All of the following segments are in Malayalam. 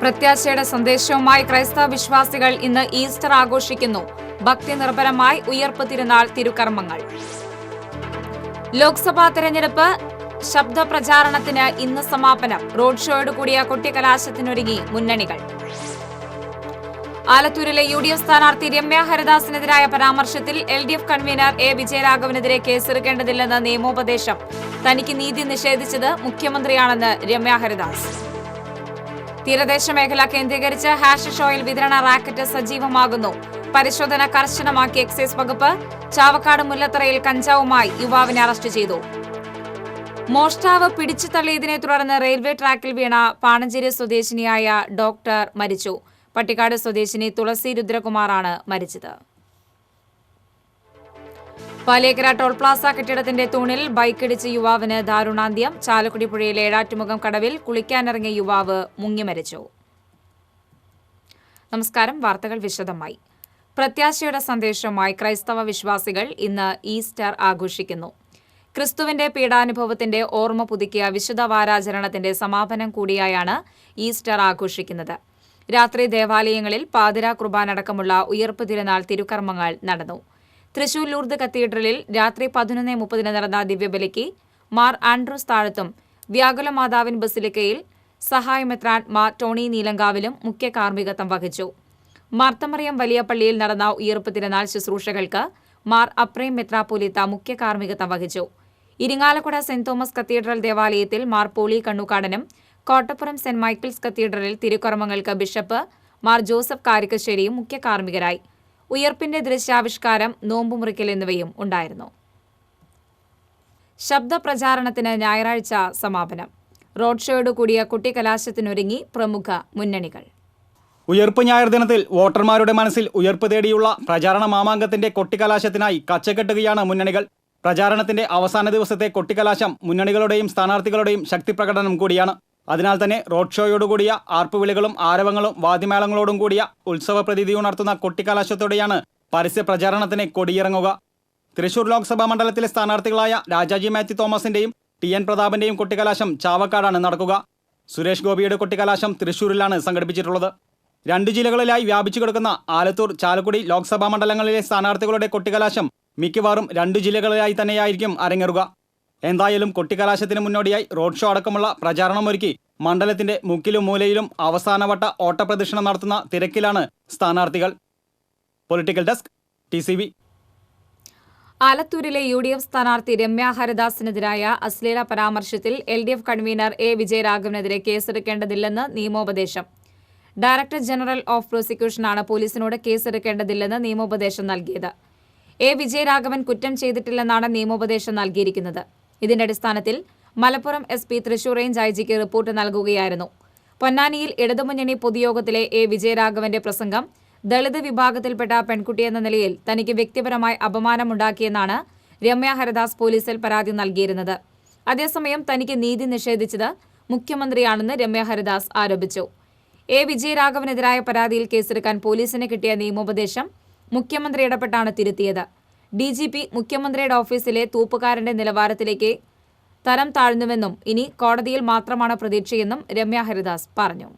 പ്രത്യാശയുടെ സന്ദേശവുമായി ക്രൈസ്തവ വിശ്വാസികൾ ഇന്ന് ഈസ്റ്റർ ആഘോഷിക്കുന്നു. ഭക്തി നിർഭരമായി ഉയർപ്പ് തിരുനാൾ തിരുക്കർമ്മങ്ങൾ. ലോക്സഭാ തെരഞ്ഞെടുപ്പ് ശബ്ദ പ്രചാരണത്തിന് ഇന്ന് സമാപനം. റോഡ് ഷോയോട് കൂടിയ കൊട്ടിക്കലാശത്തിനൊരുങ്ങി മുന്നണികൾ. ആലത്തൂരിലെ UDF സ്ഥാനാർത്ഥി രമ്യ ഹരിദാസിനെതിരായ പരാമർശത്തിൽ LDF കൺവീനർ A. വിജയരാഘവനെതിരെ കേസെടുക്കേണ്ടതില്ലെന്ന നിയമോപദേശം. തനിക്ക് നീതി നിഷേധിച്ചത് മുഖ്യമന്ത്രിയാണെന്ന് രമ്യ ഹരിദാസ്. തീരദേശ മേഖല കേന്ദ്രീകരിച്ച് ഹാഷിഷ് ഓയിൽ വിതരണ റാക്കറ്റ് സജീവമാകുന്നു. പരിശോധന കർശനമാക്കി എക്സൈസ് വകുപ്പ്. ചാവക്കാട് മുല്ലത്തറയിൽ കഞ്ചാവുമായി യുവാവിനെ അറസ്റ്റ് ചെയ്തു. മോഷ്ടാവ് പിടിച്ചു തള്ളിയതിനെ തുടർന്ന് റെയിൽവേ ട്രാക്കിൽ വീണ പാണഞ്ചേരി സ്വദേശിനിയായ ഡോക്ടർ മരിച്ചു. പട്ടിക്കാട് സ്വദേശിനി തുളസി രുദ്രകുമാറാണ് മരിച്ചത്. പാലിയേക്കര ടോൾ പ്ലാസ കെട്ടിടത്തിന്റെ തൂണിൽ ബൈക്കിടിച്ച് യുവാവിന് ദാരുണാന്ത്യം. ചാലക്കുടി പുഴയിലെ ഏഴാറ്റുമുഖം കടവിൽ കുളിക്കാനിറങ്ങിയ യുവാവ് മുങ്ങി മരിച്ചു. നമസ്കാരം. വാർത്തകൾ വിശദമായി. പ്രത്യാശയുടെ സന്ദേശവുമായി ക്രൈസ്തവ വിശ്വാസികൾ ഇന്ന് ഈസ്റ്റർ ആഘോഷിക്കുന്നു. ക്രിസ്തുവിന്റെ പീഡാനുഭവത്തിന്റെ ഓർമ്മ പുതുക്കിയ വിശുദ്ധ വാരാചരണത്തിന്റെ സമാപനം കൂടിയായാണ് ഈസ്റ്റർ ആഘോഷിക്കുന്നത്. രാത്രി ദേവാലയങ്ങളിൽ പാതിരാ കുർബാന അടക്കമുള്ള ഉയർപ്പ് തിരുനാൾ തിരുക്കർമ്മങ്ങൾ നടന്നു. തൃശൂർ ലൂർദ് കത്തീഡ്രലിൽ രാത്രി 11:30 നടന്ന ദിവ്യബലിക്ക് മാർ ആൻഡ്രൂസ് താഴത്തും വ്യാകുല മാതാവിൻ ബസിലിക്കയിൽ സഹായമെത്രാൻ മാർ ടോണി നീലങ്കാവിലും മുഖ്യ കാർമ്മികത്വം വഹിച്ചു. മാർത്തമറിയം വലിയ പള്ളിയിൽ നടന്ന ഉയർപ്പ് തിരുനാൾ ശുശ്രൂഷകൾക്ക് മാർ അപ്രേം മെത്രാപ്പോലീത്ത മുഖ്യ കാർമ്മികത്വം വഹിച്ചു. ഇരിങ്ങാലക്കുട സെന്റ് തോമസ് കത്തീഡ്രൽ ദേവാലയത്തിൽ മാർ പോളി കണ്ണുകാടനും കോട്ടപ്പുറം സെന്റ് മൈക്കിൾസ് കത്തീഡ്രലിൽ തിരുക്കർമ്മങ്ങൾക്ക് ബിഷപ്പ് മാർ ജോസഫ് കാരിക്കശ്ശേരിയും മുഖ്യ കാർമ്മികരായി. ഉയർപ്പിന്റെ ദൃശ്യാവിഷ്കാരം, നോമ്പുമുറിക്കൽ എന്നിവയും ഉണ്ടായിരുന്നു. ശബ്ദ പ്രചാരണത്തിന് ഞായറാഴ്ച സമാപനം. റോഡ് ഷോയോട് കൂടിയ കുട്ടിക്കലാശത്തിനൊരുങ്ങി പ്രമുഖ മുന്നണികൾ. ഉയർപ്പ് ഞായർ ദിനത്തിൽ വോട്ടർമാരുടെ മനസ്സിൽ ഉയർപ്പ് തേടിയുള്ള പ്രചാരണ മാമാങ്കത്തിന്റെ കൊട്ടിക്കലാശത്തിനായി കച്ചകെട്ടുകയാണ് മുന്നണികൾ. പ്രചാരണത്തിന്റെ അവസാന ദിവസത്തെ കൊട്ടിക്കലാശം മുന്നണികളുടെയും സ്ഥാനാർത്ഥികളുടെയും ശക്തിപ്രകടനം കൂടിയാണ്. അതിനാൽ തന്നെ റോഡ് ഷോയോടുകൂടിയ ആർപ്പുവിളികളും ആരവങ്ങളും വാദ്യമേളങ്ങളോടും കൂടിയ ഉത്സവ പ്രതീതി ഉണർത്തുന്ന കൊട്ടിക്കലാശത്തോടെയാണ് പരസ്യ പ്രചാരണത്തിന് കൊടിയിറങ്ങുക. തൃശൂർ ലോക്സഭാ മണ്ഡലത്തിലെ സ്ഥാനാർത്ഥികളായ രാജാജി മാത്യു തോമസിന്റെയും TN പ്രതാപന്റെയും കൊട്ടിക്കലാശം ചാവക്കാടാണ് നടക്കുക. സുരേഷ് ഗോപിയുടെ കൊട്ടിക്കലാശം തൃശൂരിലാണ് സംഘടിപ്പിച്ചിട്ടുള്ളത്. 2 ജില്ലകളിലായി വ്യാപിച്ചു കിടക്കുന്ന ആലത്തൂർ, ചാലക്കുടി ലോക്സഭാ മണ്ഡലങ്ങളിലെ സ്ഥാനാർത്ഥികളുടെ കൊട്ടിക്കലാശം മിക്കവാറും 2 ജില്ലകളിലായി തന്നെയായിരിക്കും അരങ്ങേറുക. എന്തായാലും കൊട്ടിക്കലാശത്തിന് മുന്നോടിയായി റോഡ് ഷോ അടക്കമുള്ള പ്രചാരണമൊരുക്കി മണ്ഡലത്തിന്റെ മുക്കിലും മൂലയിലും അവസാനവട്ട ഓട്ടപ്രദക്ഷിണം നടത്തുന്ന തിരക്കിലാണ് സ്ഥാനാർത്ഥികൾ. Political desk TCV. ആലത്തൂരിലെ UDF സ്ഥാനാർത്ഥി രമ്യ ഹരിദാസിനെതിരായ അശ്ലീല പരാമർശത്തിൽ LDF കൺവീനർ A. വിജയരാഘവനെതിരെ കേസെടുക്കേണ്ടതില്ലെന്ന് നിയമോപദേശം. ഡയറക്ടർ ജനറൽ ഓഫ് പ്രോസിക്യൂഷനാണ് പോലീസിനോട് കേസെടുക്കേണ്ടതില്ലെന്ന് നിയമോപദേശം നൽകിയത്. A. വിജയരാഘവൻ കുറ്റം ചെയ്തിട്ടില്ലെന്നാണ് നിയമോപദേശം നൽകിയിരിക്കുന്നത്. ഇതിന്റെ അടിസ്ഥാനത്തിൽ മലപ്പുറം SP തൃശൂർ റേഞ്ച് IGക്ക് റിപ്പോർട്ട് നൽകുകയായിരുന്നു. പൊന്നാനിയിൽ ഇടതുമുന്നണി പൊതുയോഗത്തിലെ A. വിജയരാഘവന്റെ പ്രസംഗം ദളിത് വിഭാഗത്തിൽപ്പെട്ട പെൺകുട്ടിയെന്ന നിലയിൽ തനിക്ക് വ്യക്തിപരമായി അപമാനമുണ്ടാക്കിയെന്നാണ് രമ്യ ഹരിദാസ് പോലീസിൽ പരാതി നൽകിയിരുന്നത്. അതേസമയം തനിക്ക് നീതി നിഷേധിച്ചത് മുഖ്യമന്ത്രിയാണെന്ന് രമ്യ ഹരിദാസ് ആരോപിച്ചു. A. വിജയരാഘവനെതിരായ പരാതിയിൽ കേസെടുക്കാൻ പോലീസിന് കിട്ടിയ നിയമോപദേശം മുഖ്യമന്ത്രി ഇടപെട്ടാണ് തിരുത്തിയത്. DGP മുഖ്യമന്ത്രിയുടെ ഓഫീസിലെ തൂപ്പുകാരന്റെ നിലവാരത്തിലേക്ക് തരം താഴ്ന്നുവെന്നും ഇനി കോടതിയിൽ മാത്രമാണ് പ്രതീക്ഷയെന്നും രമ്യ ഹരിദാസ് പറഞ്ഞു.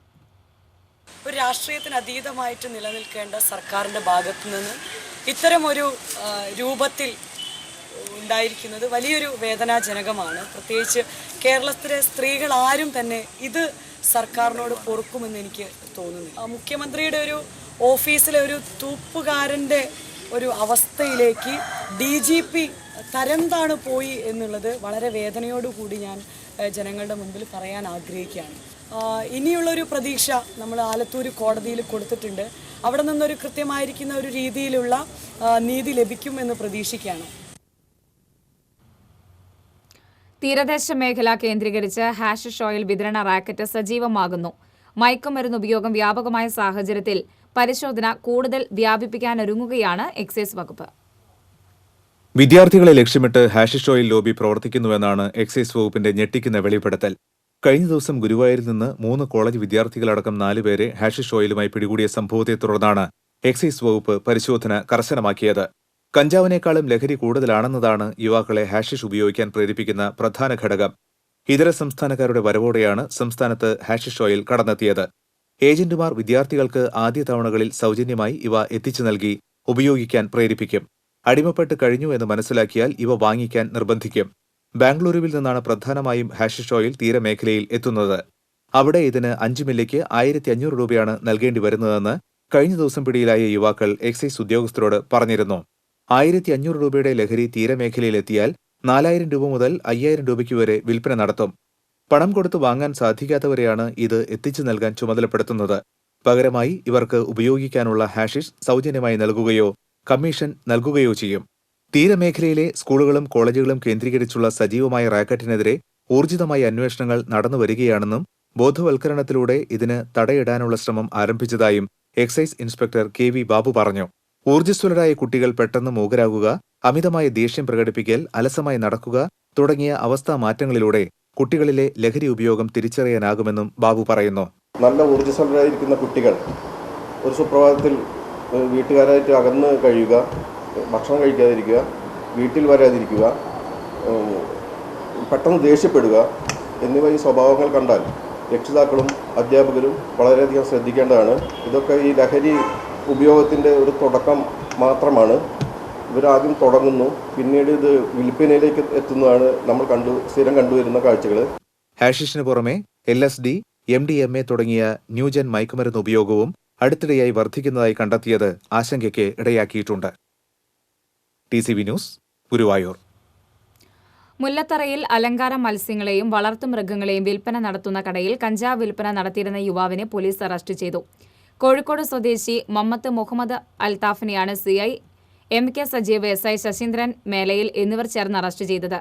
ഒരു രാഷ്ട്രീയത്തിന് അതീതമായിട്ട് നിലനിൽക്കേണ്ട സർക്കാരിൻ്റെ ഭാഗത്തു നിന്ന് ഇത്തരമൊരു രൂപത്തിൽ ഉണ്ടായിരിക്കുന്നത് വലിയൊരു വേദനാജനകമാണ്. പ്രത്യേകിച്ച് കേരളത്തിലെ സ്ത്രീകൾ ആരും തന്നെ ഇത് സർക്കാരിനോട് പൊറുക്കുമെന്ന് എനിക്ക് തോന്നുന്നില്ല. മുഖ്യമന്ത്രിയുടെ ഒരു ഓഫീസിലെ ഒരു തൂപ്പുകാരൻ്റെ ഒരു അവസ്ഥയിലേക്ക് DGP തരം താണു പോയി എന്നുള്ളത് വളരെ വേദനയോടുകൂടി ഞാൻ ജനങ്ങളുടെ മുമ്പിൽ പറയാൻ ആഗ്രഹിക്കുകയാണ്. ഇനിയുള്ളൊരു പ്രതീക്ഷ നമ്മൾ ആലത്തൂർ കോടതിയിൽ കൊടുത്തിട്ടുണ്ട്. അവിടെ നിന്നൊരു കൃത്യമായിരിക്കുന്ന ഒരു രീതിയിലുള്ള നീതി ലഭിക്കുമെന്ന് പ്രതീക്ഷിക്കുകയാണ്. തീരദേശ മേഖല കേന്ദ്രീകരിച്ച് ഹാഷിഷ് ഓയിൽ വിതരണ റാക്കറ്റ് സജീവമാകുന്നു. മയക്കുമരുന്ന് ഉപയോഗം വ്യാപകമായ സാഹചര്യത്തിൽ പരിശോധന കൂടുതൽ വ്യാപിപ്പിക്കാനൊരുങ്ങുകയാണ് എക്സൈസ് വകുപ്പ്. വിദ്യാർത്ഥികളെ ലക്ഷ്യമിട്ട് ഹാഷിഷ് ഓയിൽ ലോബി പ്രവർത്തിക്കുന്നുവെന്നാണ് എക്സൈസ് വകുപ്പിന്റെ ഞെട്ടിക്കുന്ന വെളിപ്പെടുത്തൽ. കഴിഞ്ഞ ദിവസം ഗുരുവായൂരിൽ നിന്ന് 3 കോളേജ് വിദ്യാർത്ഥികളടക്കം 4 പേരെ ഹാഷിഷ് ഓയിലുമായി പിടികൂടിയ സംഭവത്തെ തുടർന്നാണ് എക്സൈസ് വകുപ്പ് പരിശോധന കർശനമാക്കിയത്. കഞ്ചാവിനേക്കാളും ലഹരി കൂടുതലാണെന്നതാണ് യുവാക്കളെ ഹാഷിഷ് ഉപയോഗിക്കാൻ പ്രേരിപ്പിക്കുന്ന പ്രധാന ഘടകം. ഇതര സംസ്ഥാനക്കാരുടെ വരവോടെയാണ് സംസ്ഥാനത്ത് ഹാഷിഷ് ഓയിൽ കടന്നെത്തിയത്. ഏജന്റുമാർ വിദ്യാർത്ഥികൾക്ക് ആദ്യ തവണകളിൽ സൗജന്യമായി ഇവ എത്തിച്ചു നൽകി ഉപയോഗിക്കാൻ പ്രേരിപ്പിക്കും. അടിമപ്പെട്ട് കഴിഞ്ഞു എന്ന് മനസ്സിലാക്കിയാൽ ഇവ വാങ്ങിക്കാൻ നിർബന്ധിക്കും. ബാംഗ്ലൂരുവിൽ നിന്നാണ് പ്രധാനമായും ഹാഷിഷ് ഓയിൽ തീരമേഖലയിൽ എത്തുന്നത്. അവിടെ ഇതിന് 5 മില്ലിക്ക് 1500 രൂപയാണ് നൽകേണ്ടി വരുന്നതെന്ന് കഴിഞ്ഞ ദിവസം പിടിയിലായ യുവാക്കൾ എക്സൈസ് ഉദ്യോഗസ്ഥരോട് പറഞ്ഞിരുന്നു. 1500 രൂപയുടെ ലഹരി തീരമേഖലയിലെത്തിയാൽ 4000 രൂപ മുതൽ 5000 രൂപയ്ക്ക് വരെ വിൽപ്പന നടത്തും. പണം കൊടുത്ത് വാങ്ങാൻ സാധിക്കാത്തവരെയാണ് ഇത് എത്തിച്ചു നൽകാൻ ചുമതലപ്പെടുത്തുന്നത്. പകരമായി ഇവർക്ക് ഉപയോഗിക്കാനുള്ള ഹാഷിഷ് സൗജന്യമായി നൽകുകയോ കമ്മീഷൻ നൽകുകയോ ചെയ്യും. തീരമേഖലയിലെ സ്കൂളുകളും കോളേജുകളും കേന്ദ്രീകരിച്ചുള്ള സജീവമായ റാക്കറ്റിനെതിരെ ഊർജിതമായ അന്വേഷണങ്ങൾ നടന്നുവരികയാണെന്നും ബോധവൽക്കരണത്തിലൂടെ ഇതിന് തടയിടാനുള്ള ശ്രമം ആരംഭിച്ചതായും എക്സൈസ് ഇൻസ്പെക്ടർ KV ബാബു പറഞ്ഞു. ഊർജ്ജസ്വലരായ കുട്ടികൾ പെട്ടെന്ന് മൂകരാകുക, അമിതമായ ദേഷ്യം പ്രകടിപ്പിക്കൽ, അലസമായി നടക്കുക തുടങ്ങിയ അവസ്ഥാ മാറ്റങ്ങളിലൂടെ കുട്ടികളിലെ ലഹരി ഉപയോഗം തിരിച്ചറിയാനാകുമെന്നും ബാബു പറയുന്നു. നല്ല ഊർജ്ജസ്വലരായിരിക്കുന്ന കുട്ടികൾ ഒരു സുപ്രഭാതത്തിൽ വീട്ടുകാരായിട്ട് അകന്ന് കഴിയുക, ഭക്ഷണം കഴിക്കാതിരിക്കുക, വീട്ടിൽ വരാതിരിക്കുക, പെട്ടെന്ന് ദേഷ്യപ്പെടുക എന്നിവ ഈ സ്വഭാവങ്ങൾ കണ്ടാൽ രക്ഷിതാക്കളും അധ്യാപകരും വളരെയധികം ശ്രദ്ധിക്കേണ്ടതാണ്. ഇതൊക്കെ ഈ ലഹരി ഉപയോഗത്തിൻ്റെ ഒരു തുടക്കം മാത്രമാണ്. ഇവരാദ്യം തുടങ്ങുന്നു, പിന്നീട് ഇത് വിൽപ്പനയിലേക്ക് എത്തുന്നതാണ് നമ്മൾ സ്ഥിരം കണ്ടുവരുന്ന കാഴ്ചകൾ. ഹാഷിഷിന് പുറമെ LSD, MDMA തുടങ്ങിയ ന്യൂജൻ മയക്കുമരുന്ന് ഉപയോഗവും അടുത്തിടെയായി വർദ്ധിക്കുന്നതായി കണ്ടെത്തിയത് ആശങ്കയ്ക്ക് ഇടയാക്കിയിട്ടുണ്ട്. TCV news, Guruvayur. മുല്ലത്തറയിൽ അലങ്കാര മത്സ്യങ്ങളെയും വളർത്തുമൃഗങ്ങളെയും വിൽപ്പന നടത്തുന്ന കടയിൽ കഞ്ചാവ് വിൽപ്പന നടത്തിയിരുന്ന യുവാവിനെ പോലീസ് അറസ്റ്റ് ചെയ്തു. കോഴിക്കോട് സ്വദേശി മമ്മത്ത് Muhammad അൽത്താഫിനെയാണ് CI MK Sajeev, SI Saseendran മേലയിൽ എന്നിവർ ചേർന്ന് അറസ്റ്റ് ചെയ്തത്.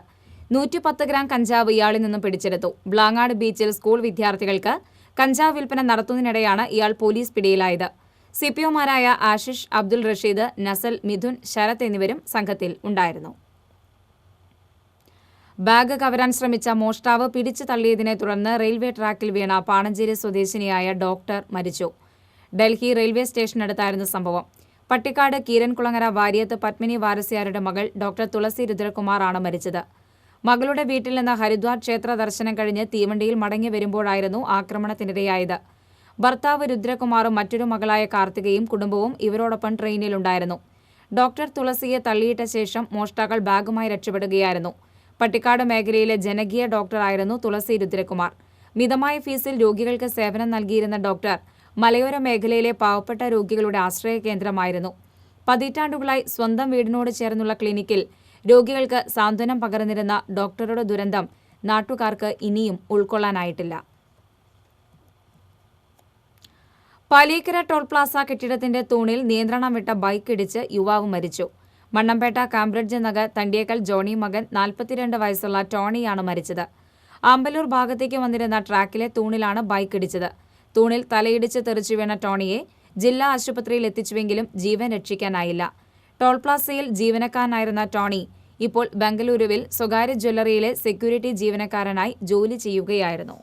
110 ഗ്രാം കഞ്ചാവ് ഇയാളിൽ നിന്നും പിടിച്ചെടുത്തു. ബ്ലാങ്ങാട് ബീച്ചിൽ സ്കൂൾ വിദ്യാർത്ഥികൾക്ക് കഞ്ചാവ് വിൽപ്പന നടത്തുന്നതിനിടെയാണ് ഇയാൾ പോലീസ് പിടിയിലായത്. CPOമാരായ ആശിഷ്, അബ്ദുൾ റഷീദ്, നസൽ, മിഥുൻ, ശരത് എന്നിവരും സംഘത്തിൽ ഉണ്ടായിരുന്നു. ബാഗ് കവരാൻ ശ്രമിച്ച മോഷ്ടാവ് പിടിച്ചു തള്ളിയതിനെ തുടർന്ന് റെയിൽവേ ട്രാക്കിൽ വീണ പാണഞ്ചേരി സ്വദേശിനിയായ ഡോക്ടർ മരിച്ചു. ഡൽഹി റെയിൽവേ സ്റ്റേഷനടുത്തായിരുന്നു സംഭവം. പട്ടിക്കാട് കീരൻകുളങ്ങര വാര്യത്ത് പത്മിനി വാരസ്യാരുടെ മകൾ ഡോക്ടർ തുളസി രുദ്രകുമാർ ആണ് മരിച്ചത്. മകളുടെ വീട്ടിൽ നിന്ന് ഹരിദ്വാർ ക്ഷേത്ര ദർശനം കഴിഞ്ഞ് തീവണ്ടിയിൽ മടങ്ങി വരുമ്പോഴായിരുന്നു ആക്രമണത്തിനിരയായത്. ഭർത്താവ് രുദ്രകുമാറും മറ്റൊരു മകളായ കാർത്തികയും കുടുംബവും ഇവരോടൊപ്പം ട്രെയിനിലുണ്ടായിരുന്നു. ഡോക്ടർ തുളസിയെ തള്ളിയിട്ട ശേഷം മോഷ്ടാക്കൾ ബാഗുമായി രക്ഷപ്പെടുകയായിരുന്നു. പട്ടിക്കാട് മേഖലയിലെ ജനകീയ ഡോക്ടറായിരുന്നു തുളസി രുദ്രകുമാർ. മിതമായ ഫീസിൽ രോഗികൾക്ക് സേവനം നൽകിയിരുന്ന ഡോക്ടർ മലയോര മേഖലയിലെ പാവപ്പെട്ട രോഗികളുടെ ആശ്രയ കേന്ദ്രമായിരുന്നു. പതിറ്റാണ്ടുകളായി സ്വന്തം വീടിനോട് ചേർന്നുള്ള ക്ലിനിക്കിൽ രോഗികൾക്ക് സാന്ത്വനം പകർന്നിരുന്ന ഡോക്ടറുടെ ദുരന്തം നാട്ടുകാർക്ക് ഇനിയും ഉൾക്കൊള്ളാനായിട്ടില്ല. പാലിയേക്കര ടോൾ പ്ലാസ കെട്ടിടത്തിന്റെ തൂണിൽ നിയന്ത്രണം വിട്ട ബൈക്ക് ഇടിച്ച് യുവാവ് മരിച്ചു. മണ്ണമ്പേട്ട കാംബ്രിഡ്ജ് നഗർ തണ്ടിയേക്കൽ ജോണി മകൻ 42 വയസ്സുള്ള ടോണിയാണ് മരിച്ചത്. ആമ്പലൂർ ഭാഗത്തേക്ക് വന്നിരുന്ന ട്രാക്കിലെ തൂണിലാണ് ബൈക്ക് ഇടിച്ചത്. തൂണിൽ തലയിടിച്ച് തെറിച്ചു വീണ ടോണിയെ ജില്ലാ ആശുപത്രിയിൽ എത്തിച്ചുവെങ്കിലും ജീവൻ രക്ഷിക്കാനായില്ല. ടോൾ പ്ലാസയിൽ ജീവനക്കാരനായിരുന്ന ടോണി ഇപ്പോൾ ബംഗളൂരുവിൽ സ്വകാര്യ ജ്വല്ലറിയിലെ സെക്യൂരിറ്റി ജീവനക്കാരനായി ജോലി ചെയ്യുകയായിരുന്നു.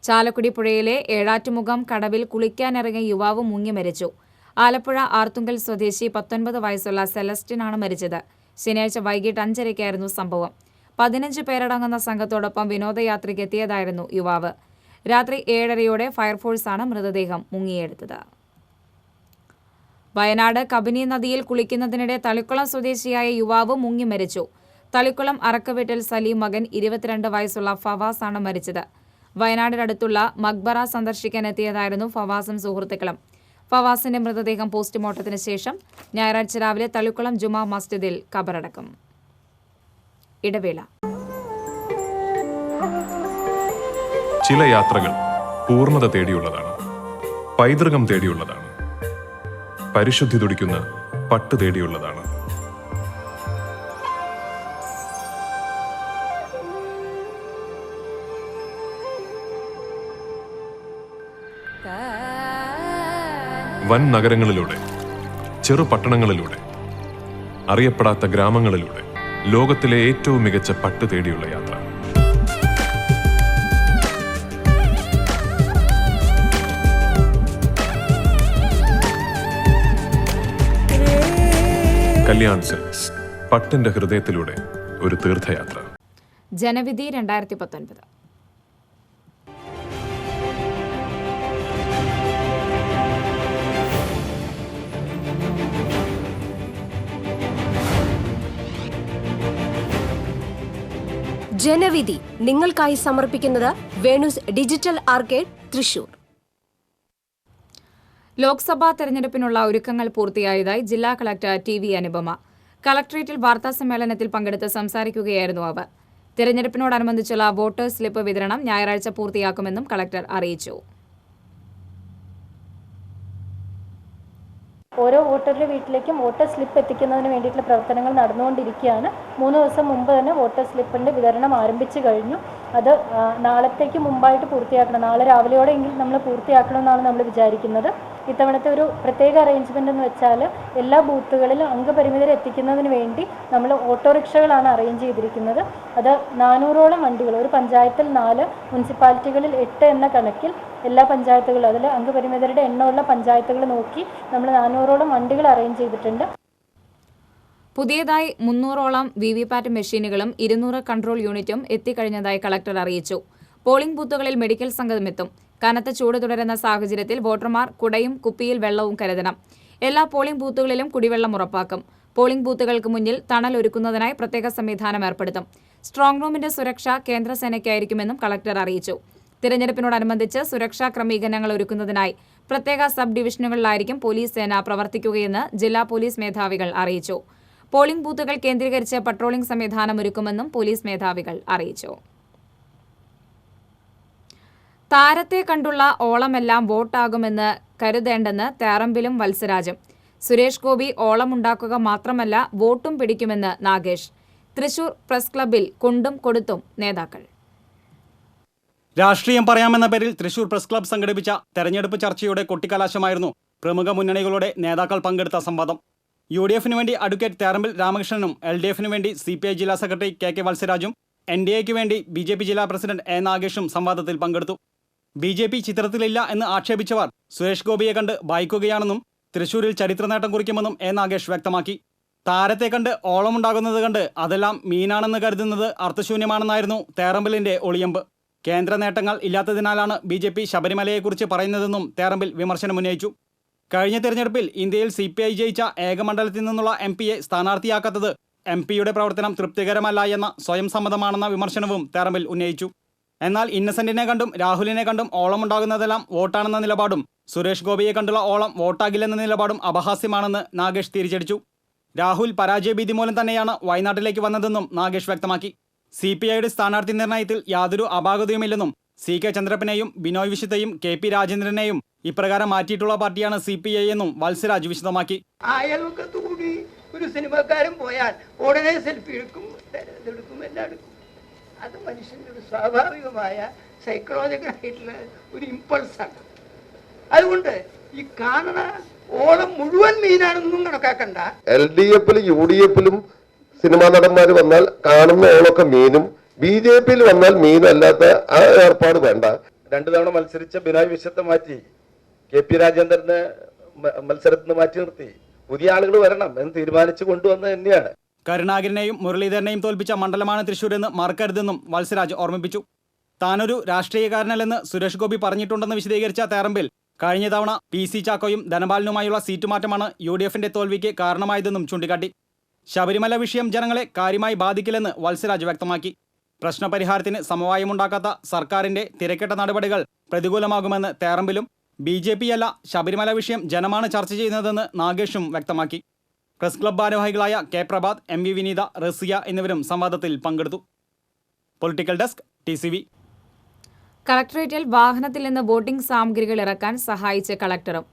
ചാലക്കുടി പുഴയിലെ ഏഴാറ്റുമുഖം കടവിൽ കുളിക്കാനിറങ്ങിയ യുവാവ് മുങ്ങി മരിച്ചു. ആലപ്പുഴ ആർത്തുങ്കൽ സ്വദേശി 19 വയസ്സുള്ള സെലസ്റ്റിനാണ് മരിച്ചത്. ശനിയാഴ്ച വൈകിട്ട് 5:30 സംഭവം. 15 പേരടങ്ങുന്ന സംഘത്തോടൊപ്പം വിനോദയാത്രയ്ക്ക് എത്തിയതായിരുന്നു യുവാവ്. രാത്രി 7:30 ഫയർഫോഴ്സാണ് മൃതദേഹം മുങ്ങിയെടുത്തത്. വയനാട് കബനി നദിയിൽ കുളിക്കുന്നതിനിടെ തളിക്കുളം സ്വദേശിയായ യുവാവ് മുങ്ങി മരിച്ചു. തളിക്കുളം അറക്കവീട്ടിൽ സലീം മകൻ 22 വയസ്സുള്ള ഫവാസ് ആണ് മരിച്ചത്. വയനാടിനടുത്തുള്ള മക്ബറ സന്ദർശിക്കാൻ എത്തിയതായിരുന്നു ഫവാസും സുഹൃത്തുക്കളും. ഫവാസിന്റെ മൃതദേഹം പോസ്റ്റ്മോർട്ടത്തിന് ശേഷം ഞായറാഴ്ച രാവിലെ തളിക്കുളം ജുമാ മസ്ജിദിൽ ഖബറടക്കും. ഇടവേള. ചില യാത്രകൾ പൂർണ്ണത തേടിയുള്ളതാണ്, പൈതൃകം തേടിയുള്ളതാണ്, പരിശുദ്ധി തുടിക്കുന്ന പട്ട് തേടിയുള്ളതാണ്. വൻ നഗരങ്ങളിലൂടെ, ചെറു പട്ടണങ്ങളിലൂടെ, അറിയപ്പെടാത്ത ഗ്രാമങ്ങളിലൂടെ ലോകത്തിലെ ഏറ്റവും മികച്ച പട്ട് തേടിയുള്ള യാത്ര. കല്യാൺ സിൽക്സ്, പട്ടിന്റെ ഹൃദയത്തിലൂടെ ഒരു തീർത്ഥയാത്ര. ജനവിധി 2019. ജനവിധി നിങ്ങൾക്കായി സമർപ്പിക്കുന്നത് വേണൂസ് ഡിജിറ്റൽ ആർക്കേഡ് തൃശൂർ. ലോക്സഭാ തെരഞ്ഞെടുപ്പിനുള്ള ഒരുക്കങ്ങൾ പൂർത്തിയായതായി ജില്ലാ കളക്ടർ TV അനുപമ. കളക്ടറേറ്റിൽ വാർത്താസമ്മേളനത്തിൽ പങ്കെടുത്ത് സംസാരിക്കുകയായിരുന്നു അവർ. തെരഞ്ഞെടുപ്പിനോടനുബന്ധിച്ചുള്ള വോട്ടേഴ്സ് സ്ലിപ്പ് വിതരണം ഞായറാഴ്ച പൂർത്തിയാക്കുമെന്നും കളക്ടർ അറിയിച്ചു. ഓരോ വോട്ടറുടെ വീട്ടിലേക്കും വോട്ടർ സ്ലിപ്പ് എത്തിക്കുന്നതിന് വേണ്ടിയിട്ടുള്ള പ്രവർത്തനങ്ങൾ നടന്നുകൊണ്ടിരിക്കുകയാണ്. 3 ദിവസം മുമ്പ് തന്നെ വോട്ടർ സ്ലിപ്പിൻ്റെ വിതരണം ആരംഭിച്ചു കഴിഞ്ഞു. അത് നാളത്തേക്ക് മുമ്പായിട്ട് പൂർത്തിയാക്കണം. നാളെ രാവിലെയോടെയെങ്കിലും നമ്മൾ പൂർത്തിയാക്കണമെന്നാണ് നമ്മൾ വിചാരിക്കുന്നത്. ഇത്തവണത്തെ ഒരു പ്രത്യേക അറേഞ്ച്മെൻ്റ് എന്ന് വെച്ചാൽ എല്ലാ ബൂത്തുകളിലും അംഗപരിമിതരെ എത്തിക്കുന്നതിന് വേണ്ടി നമ്മൾ ഓട്ടോറിക്ഷകളാണ് അറേഞ്ച് ചെയ്തിരിക്കുന്നത്. അത് 400ഓളം വണ്ടികൾ, ഒരു പഞ്ചായത്തിൽ 4, മുനിസിപ്പാലിറ്റികളിൽ 8 എന്ന കണക്കിൽ എല്ലാ പഞ്ചായത്തുകളും, അതിൽ അംഗപരിമിതരുടെ എണ്ണമുള്ള പഞ്ചായത്തുകൾ നോക്കി നമ്മൾ 400ഓളം വണ്ടികൾ അറേഞ്ച് ചെയ്തിട്ടുണ്ട്. പുതിയതായി 300ഓളം VVPAT മെഷീനുകളും 200 കൺട്രോൾ യൂണിറ്റും എത്തിക്കഴിഞ്ഞതായി കളക്ടർ അറിയിച്ചു. പോളിംഗ് ബൂത്തുകളിൽ മെഡിക്കൽ സംഘം എത്തും. കനത്ത ചൂട് തുടരുന്ന സാഹചര്യത്തിൽ വോട്ടർമാർ കുടയും കുപ്പിയിൽ വെള്ളവും കരുതണം. എല്ലാ പോളിംഗ് ബൂത്തുകളിലും കുടിവെള്ളം ഉറപ്പാക്കും. പോളിംഗ് ബൂത്തുകൾക്ക് മുന്നിൽ തണൽ ഒരുക്കുന്നതിനായി പ്രത്യേക സംവിധാനം ഏർപ്പെടുത്തും. സ്ട്രോങ് റൂമിന്റെ സുരക്ഷ കേന്ദ്രസേനയ്ക്കായിരിക്കുമെന്നും കളക്ടർ അറിയിച്ചു. തിരഞ്ഞെടുപ്പിനോടനുബന്ധിച്ച് സുരക്ഷാ ക്രമീകരണങ്ങൾ ഒരുക്കുന്നതിനായി പ്രത്യേക സബ് ഡിവിഷനുകളിലായിരിക്കും പോലീസ് സേന പ്രവർത്തിക്കുകയെന്ന് ജില്ലാ പോലീസ് മേധാവികൾ അറിയിച്ചു. പോളിംഗ് ബൂത്തുകൾ കേന്ദ്രീകരിച്ച് പട്രോളിംഗ് സംവിധാനം ഒരുക്കുമെന്നും പോലീസ് മേധാവികൾ അറിയിച്ചു. താരത്തെ കണ്ടുള്ള ഓളമെല്ലാം വോട്ടാകുമെന്ന് കരുതേണ്ടെന്ന് തേറമ്പിലും വത്സരാജും. സുരേഷ് ഗോപി ഓളമുണ്ടാക്കുക മാത്രമല്ല വോട്ടും പിടിക്കുമെന്ന് നാഗേഷ്. തൃശൂർ പ്രസ് ക്ലബ്ബിൽ കൊണ്ടും കൊടുത്തും നേതാക്കൾ. രാഷ്ട്രീയം പറയാമെന്ന പേരിൽ തൃശൂർ പ്രസ് ക്ലബ്ബ് സംഘടിപ്പിച്ച തെരഞ്ഞെടുപ്പ് ചർച്ചയുടെ കൊട്ടിക്കലാശമായിരുന്നു പ്രമുഖ മുന്നണികളുടെ നേതാക്കൾ പങ്കെടുത്ത സംവാദം. UDFിന് വേണ്ടി അഡ്വക്കേറ്റ് തേറമ്പിൽ രാമകൃഷ്ണനും LDFിന് വേണ്ടി CPI ജില്ലാ സെക്രട്ടറി KK വത്സരാജും NDAയ്ക്ക് വേണ്ടി BJP ജില്ലാ പ്രസിഡന്റ് A നാഗേഷും സംവാദത്തിൽ പങ്കെടുത്തു. BJP ചിത്രത്തിലില്ല എന്ന് ആക്ഷേപിച്ചവർ സുരേഷ് ഗോപിയെ കണ്ട് ഭയക്കുകയാണെന്നും തൃശൂരിൽ ചരിത്ര നേട്ടം കുറിക്കുമെന്നും A നാഗേഷ് വ്യക്തമാക്കി. താരത്തെ കണ്ട് ഓളമുണ്ടാകുന്നത് കണ്ട് അതെല്ലാം മീനാണെന്ന് കരുതുന്നത് അർത്ഥശൂന്യമാണെന്നായിരുന്നു തേറമ്പിലിന്റെ ഒളിയമ്പ്. കേന്ദ്ര നേട്ടങ്ങൾ ഇല്ലാത്തതിനാലാണ് BJP ശബരിമലയെക്കുറിച്ച് പറയുന്നതെന്നും തേറമ്പിൽ വിമർശനമുന്നയിച്ചു. കഴിഞ്ഞ തെരഞ്ഞെടുപ്പിൽ ഇന്ത്യയിൽ CPI ജയിച്ച ഏക മണ്ഡലത്തിൽ നിന്നുള്ള MPയെ സ്ഥാനാർത്ഥിയാക്കാത്തത് MPയുടെ പ്രവർത്തനം തൃപ്തികരമല്ല എന്ന സ്വയം സമ്മതമാണെന്ന വിമർശനവും തേറമ്പിൽ ഉന്നയിച്ചു. എന്നാൽ ഇന്നസെന്റിനെ കണ്ടും രാഹുലിനെ കണ്ടും ഓളമുണ്ടാകുന്നതെല്ലാം വോട്ടാണെന്ന നിലപാടും സുരേഷ് ഗോപിയെ കണ്ടുള്ള ഓളം വോട്ടാകില്ലെന്ന നിലപാടും അപഹാസ്യമാണെന്ന് നാഗേഷ് തിരിച്ചടിച്ചു. രാഹുൽ പരാജയഭീതി മൂലം തന്നെയാണ് വയനാട്ടിലേക്ക് വന്നതെന്നും നാഗേഷ് വ്യക്തമാക്കി. CPIയുടെ സ്ഥാനാർത്ഥി നിർണയത്തിൽ യാതൊരു അപാകതയുമില്ലെന്നും CK ചന്ദ്രപ്പനെയും ബിനോയ് വിശ്വത്തെയും KP രാജേന്ദ്രനെയും ഇപ്രകാരം മാറ്റിയിട്ടുള്ള പാർട്ടിയാണ് CPI എന്നും വത്സരാജ് വിശദമാക്കി. അയൽവക്കത്തുകൂടി ഒരു സിനിമക്കാരൻ പോയാൽ ഉടനെ സെൽഫി എടുക്കും, എല്ലാം എടുക്കും. അത് മനുഷ്യൻ്റെ ഒരു സ്വാഭാവികമായ സൈക്കോളജിക്കൽ ആയിട്ടുള്ള ഒരു ഇമ്പൾസാണ്. അതുകൊണ്ട് ഈ കാണുന്ന ഓളം മുഴുവൻ മീനാണെന്നൊന്നും കണക്കാക്കണ്ട. LDFിലും UDFിലും സിനിമാ നടന്മാർ വന്നാൽ കാണുന്ന ഓളൊക്കെ മീനും, BJPയിൽ വന്നാൽ മീനല്ലാത്ത ആ ഏർപ്പാട് വേണ്ട. 2 തവണ മത്സരിച്ച ബിനോയ് വിശ്വത്തെ മാറ്റി KP രാജേന്ദ്രനെ മത്സരത്തിൽ നിന്ന് മാറ്റി നിർത്തി. പുതിയ ആളുകൾ വരണം എന്ന് തീരുമാനിച്ചു കൊണ്ടുവന്നത് തന്നെയാണ്. കരുണാകരനെയും മുരളീധരനെയും തോൽപ്പിച്ച മണ്ഡലമാണ് തൃശൂരെന്ന് മറക്കരുതെന്നും വത്സരാജ് ഓർമ്മിപ്പിച്ചു. താനൊരു രാഷ്ട്രീയക്കാരനല്ലെന്ന് സുരേഷ് ഗോപി പറഞ്ഞിട്ടുണ്ടെന്ന് വിശദീകരിച്ച തേറമ്പിൽ കഴിഞ്ഞ തവണ PC ചാക്കോയും ധനപാലനുമായുള്ള സീറ്റ് മാറ്റമാണ് UDFിന്റെ തോൽവിക്ക് കാരണമായതെന്നും ചൂണ്ടിക്കാട്ടി. ശബരിമല വിഷയം ജനങ്ങളെ കാര്യമായി ബാധിക്കില്ലെന്ന് വത്സരാജ് വ്യക്തമാക്കി. പ്രശ്നപരിഹാരത്തിന് സമവായമുണ്ടാക്കാത്ത സർക്കാരിന്റെ തിരക്കിട്ട നടപടികൾ പ്രതികൂലമാകുമെന്ന് തേറമ്പിലും BJPയല്ല ശബരിമല വിഷയം ജനമാണ് ചർച്ച ചെയ്യുന്നതെന്ന് നാഗേഷും വ്യക്തമാക്കി. പ്രസ് ക്ലബ്ബ് ഭാരവാഹികളായ K പ്രഭാത്, MV വിനീത, റസിയ എന്നിവരും സംവാദത്തിൽ പങ്കെടുത്തു. Political desk TCV. കളക്ടറേറ്റിൽ വാഹനത്തിൽ നിന്ന് വോട്ടിംഗ് സാമഗ്രികൾ ഇറക്കാൻ സഹായിച്ച കളക്ടറും.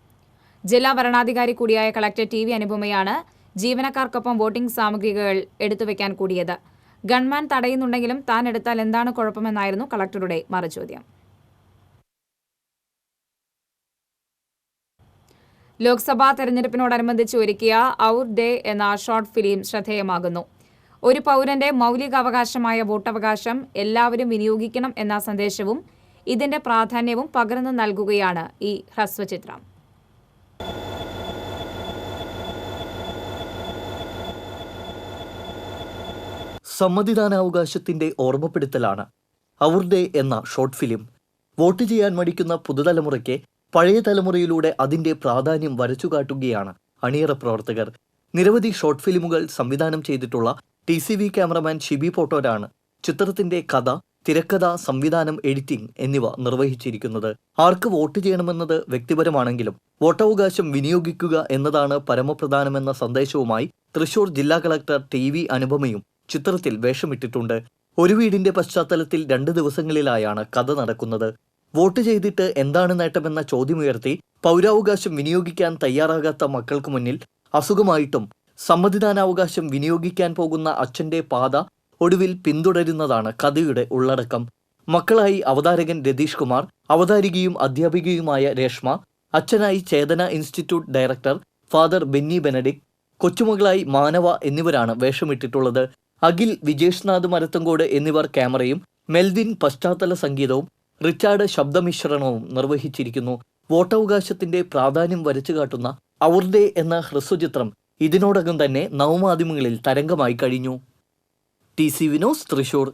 ജില്ലാ വരണാധികാരി കൂടിയായ കളക്ടർ TV അനുപമയാണ് ജീവനക്കാർക്കൊപ്പം വോട്ടിംഗ് സാമഗ്രികൾ എടുത്തുവെക്കാൻ കൂടിയത്. ഗൺമാൻ തടയുന്നുണ്ടെങ്കിലും താൻ എടുത്താൽ എന്താണ് കുഴപ്പമെന്നായിരുന്നു കളക്ടറുടെ മറുചോദ്യം. ലോക്സഭാ തെരഞ്ഞെടുപ്പിനോടനുബന്ധിച്ച് ഒരുക്കിയ ഔർ ഡേ എന്ന ഷോർട്ട് ഫിലിം ശ്രദ്ധേയമാകുന്നു. ഒരു പൗരന്റെ മൗലികാവകാശമായ വോട്ടവകാശം എല്ലാവരും വിനിയോഗിക്കണം എന്ന സന്ദേശവും ഇതിന്റെ പ്രാധാന്യവും പകർന്നു നൽകുകയാണ് ഈ ഹ്രസ്വചിത്രം. സമ്മതിദാനാവകാശത്തിന്റെ ഓർമ്മപ്പെടുത്തലാണ് ഔർ ഡേ എന്ന ഷോർട്ട് ഫിലിം. വോട്ട് ചെയ്യാൻ മടിക്കുന്ന പുതുതലമുറയ്ക്ക് പഴയ തലമുറയിലൂടെ അതിന്റെ പ്രാധാന്യം വരച്ചുകാട്ടുകയാണ് അണിയറ പ്രവർത്തകർ. നിരവധി ഷോർട്ട് ഫിലിമുകൾ സംവിധാനം ചെയ്തിട്ടുള്ള TCV ക്യാമറമാൻ ഷിബി പോട്ടോരാണ് ചിത്രത്തിന്റെ കഥ, തിരക്കഥ, സംവിധാനം, എഡിറ്റിംഗ് എന്നിവ നിർവഹിച്ചിരിക്കുന്നത്. ആർക്ക് വോട്ട് ചെയ്യണമെന്നത് വ്യക്തിപരമാണെങ്കിലും വോട്ടവകാശം വിനിയോഗിക്കുക എന്നതാണ് പരമപ്രധാനമെന്ന സന്ദേശവുമായി തൃശൂർ ജില്ലാ കളക്ടർ TV അനുപമയും ചിത്രത്തിൽ വേഷമിട്ടിട്ടുണ്ട്. ഒരു വീടിന്റെ പശ്ചാത്തലത്തിൽ 2 ദിവസങ്ങളിലായാണ് കഥ നടക്കുന്നത്. വോട്ട് ചെയ്തിട്ട് എന്താണ് നേട്ടമെന്ന ചോദ്യമുയർത്തി പൗരാവകാശം വിനിയോഗിക്കാൻ തയ്യാറാകാത്ത മക്കൾക്ക് മുന്നിൽ അസുഖമായിട്ടും സമ്മതിദാനാവകാശം വിനിയോഗിക്കാൻ പോകുന്ന അച്ഛന്റെ പാത ഒടുവിൽ പിന്തുടരുന്നതാണ് കഥയുടെ ഉള്ളടക്കം. മക്കളായി അവതാരകൻ രതീഷ് കുമാർ, അവതാരികയും അധ്യാപികയുമായ രേഷ്മ, അച്ഛനായി Chetana institute director father Benny Benedict, കൊച്ചുമകളായി മാനവ എന്നിവരാണ് വേഷമിട്ടിട്ടുള്ളത്. അഖിൽ വിജേഷ്നാഥ് മരത്തങ്കോട് എന്നിവർ ക്യാമറയും മെൽവിൻ പശ്ചാത്തല സംഗീതവും റിച്ചാർഡ് ശബ്ദമിശ്രണവും നിർവഹിച്ചിരിക്കുന്നു. വോട്ടവകാശത്തിന്റെ പ്രാധാന്യം വരച്ചുകാട്ടുന്ന ഔർഡേ എന്ന ഹ്രസ്വചിത്രം ഇതിനോടകം തന്നെ നവമാധ്യമങ്ങളിൽ തരംഗമായി കഴിഞ്ഞു. TC വിനോസ്, തൃശൂർ.